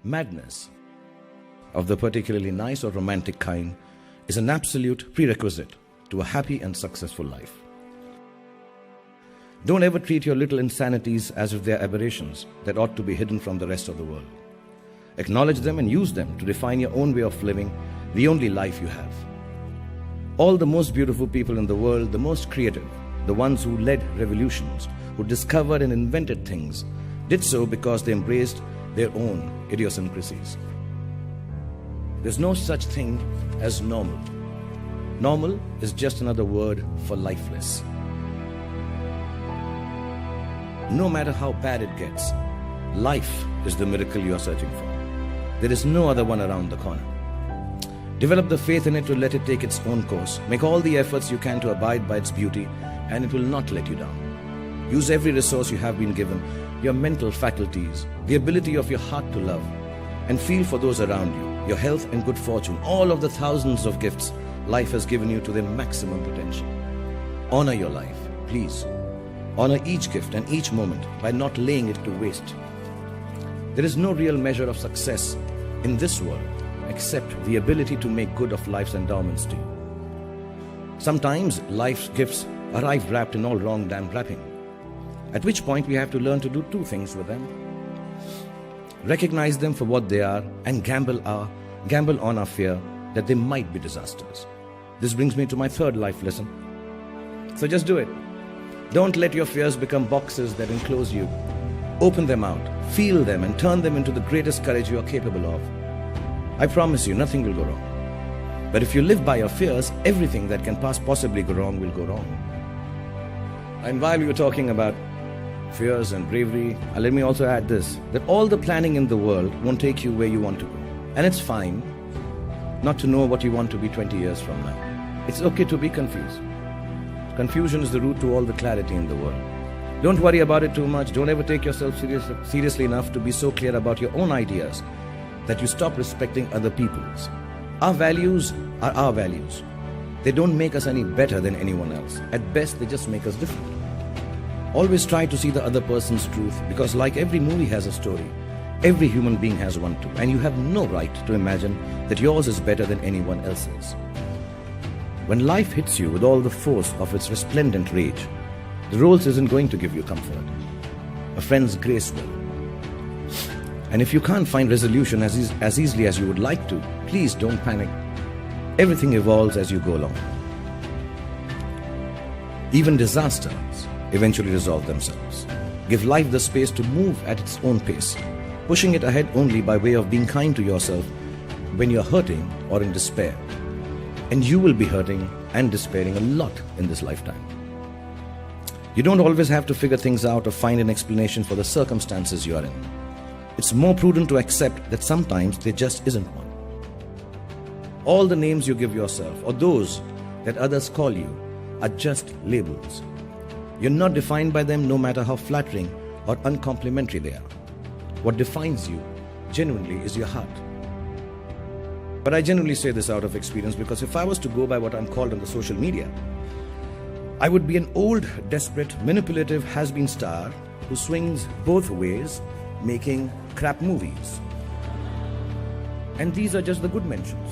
Madness, of the particularly nice or romantic kind, is an absolute prerequisite to a happy and successful life. Don't ever treat your little insanities as if they are aberrations that ought to be hidden from the rest of the world. Acknowledge them and use them to define your own way of living, the only life you have. All the most beautiful people in the world, the most creative, the ones who led revolutions, who discovered and invented things, did so because they embraced their own idiosyncrasies. There's no such thing as normal. Normal is just another word for lifeless. No matter how bad it gets, life is the miracle you are searching for. There is no other one around the corner. Develop the faith in it to let it take its own course. Make all the efforts you can to abide by its beauty, and it will not let you down. Use every resource you have been given, your mental faculties, the ability of your heart to love, and feel for those around you, your health and good fortune, all of the thousands of gifts life has given you to their maximum potential. Honor your life, please. Honor each gift and each moment by not laying it to waste. There is no real measure of success in this world except the ability to make good of life's endowments to you. Sometimes life's gifts arrive wrapped in all wrong damn wrapping, at which point we have to learn to do two things with them. Recognize them for what they are and gamble on our fear that they might be disasters. This brings me to my third life lesson. So just do it. Don't let your fears become boxes that enclose you. Open them out, feel them, and turn them into the greatest courage you are capable of. I promise you, nothing will go wrong. But if you live by your fears, everything that can possibly go wrong will go wrong. And while we were talking about fears and bravery, let me also add this, that all the planning in the world won't take you where you want to go. And it's fine not to know what you want to be 20 years from now. It's okay to be confused. Confusion is the root to all the clarity in the world. Don't worry about it too much. Don't ever take yourself seriously enough to be so clear about your own ideas that you stop respecting other people's. Our values are our values. They don't make us any better than anyone else. At best, they just make us different. Always try to see the other person's truth, because like every movie has a story, every human being has one too, and you have no right to imagine that yours is better than anyone else's. When life hits you with all the force of its resplendent rage, the rose isn't going to give you comfort. A friend's grace will. And if you can't find resolution as easily as you would like to, please don't panic. Everything evolves as you go along. Even disasters eventually resolve themselves. Give life the space to move at its own pace, pushing it ahead only by way of being kind to yourself when you're hurting or in despair. And you will be hurting and despairing a lot in this lifetime. You don't always have to figure things out or find an explanation for the circumstances you are in. It's more prudent to accept that sometimes there just isn't one. All the names you give yourself or those that others call you are just labels. You're not defined by them, no matter how flattering or uncomplimentary they are. What defines you genuinely is your heart. But I genuinely say this out of experience, because if I was to go by what I'm called on the social media, I would be an old, desperate, manipulative has-been star who swings both ways, making crap movies. And these are just the good mentions.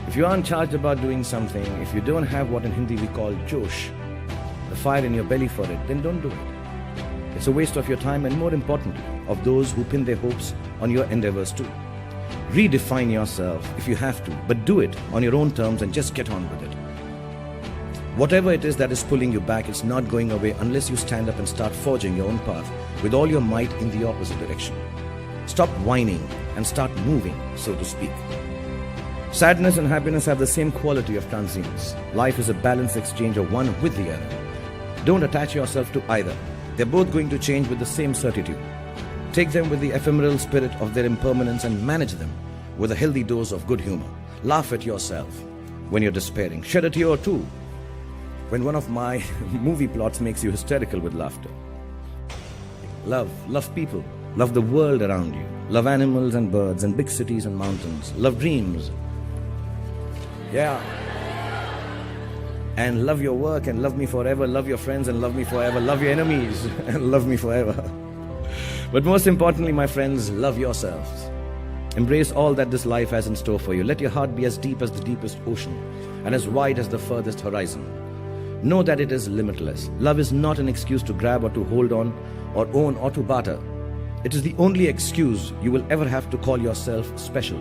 If you aren't charged about doing something, if you don't have what in Hindi we call josh, the fire in your belly for it, then don't do it. It's a waste of your time and, more importantly, of those who pin their hopes on your endeavors too. Redefine yourself if you have to, but do it on your own terms and just get on with it. Whatever it is that is pulling you back, it's not going away unless you stand up and start forging your own path with all your might in the opposite direction. Stop whining and start moving, so to speak. Sadness and happiness have the same quality of transience. Life is a balanced exchange of one with the other. Don't attach yourself to either. They're both going to change with the same certitude. Take them with the ephemeral spirit of their impermanence and manage them with a healthy dose of good humor. Laugh at yourself when you're despairing. Shed a tear or two when one of my movie plots makes you hysterical with laughter. Love people. Love the world around you. Love animals and birds and big cities and mountains. Love dreams. Yeah. And love your work and love me forever. Love your friends and love me forever. Love your enemies and love me forever. But most importantly, my friends, love yourselves. Embrace all that this life has in store for you. Let your heart be as deep as the deepest ocean and as wide as the furthest horizon. Know that it is limitless. Love is not an excuse to grab or to hold on or own or to barter. It is the only excuse you will ever have to call yourself special.